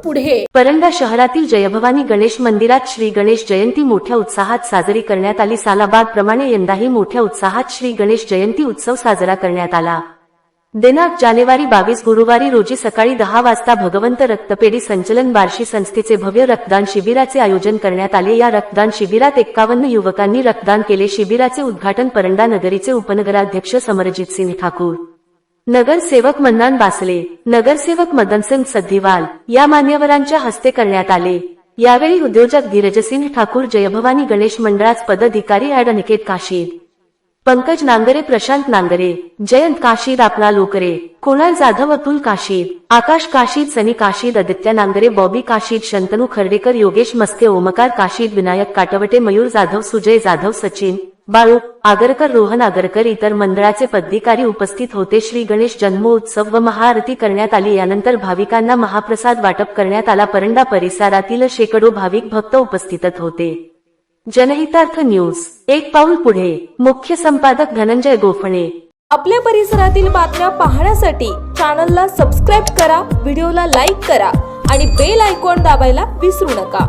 पुढे। परंडा शहरातील जयभवानी गणेश मंदिरात श्री गणेश जयंती मोठ्या उत्साहात साजरी करण्यात आली। सालाबादप्रमाणे यंदाही मोठ्या उत्साहात श्री गणेश जयंती उत्सव साजरा करण्यात आला। दिनांक जानेवारी 22 गुरुवारी रोजी सकाळी 10 वाजता भगवंत रक्तपेढी संचलन बार्शी संस्थेचे भव्य रक्तदान शिबिराचे आयोजन करण्यात आले। या रक्तदान शिबिरात 51 युवकांनी रक्तदान केले। शिबिराचे उद्घाटन परंडा नगरीचे उपनगराध्यक्ष समरजितसिंह ठाकूर, नगरसेवक मन्नान बासले, नगरसेवक मदनसिंग सद्दीवाल या मान्यवरांच्या हस्ते करण्यात आले। यावेळी उद्योजक धीरजसिंह ठाकूर, जयभवानी गणेश मंडळाचे पदाधिकारी ॲड अनिकेत काशीद, पंकज नांगरे, प्रशांत नांगरे, जयंत काशीद, आपला लोकरे, कुणाल जाधव, अतुल काशीद, आकाश काशीद, सनी काशीद, आदित्य नांगरे, बॉबी काशीद, शंतनू खर्डेकर, योगेश मस्के, ओमकार काशीद, विनायक काटवटे, मयूर जाधव, सुजय जाधव, सचिन बाळू आगरकर, रोहन आगरकर इतर मंडळाचे पदाधिकारी उपस्थित होते। श्री गणेश जन्मोत्सव व महाआरती करण्यात आली। यानंतर भाविकांना महाप्रसाद वाटप करण्यात आला। परंडा परिसरातील शेकडो भाविक भक्त उपस्थित होते। जनहितार्थ न्यूज, एक पाऊल पुढे। मुख्य संपादक धनंजय गोफणे। आपल्या परिसरातील बातम्या पाहण्यासाठी चॅनलला सबस्क्राईब करा, व्हिडिओला लाईक करा आणि बेल आयकॉन दाबायला विसरू नका।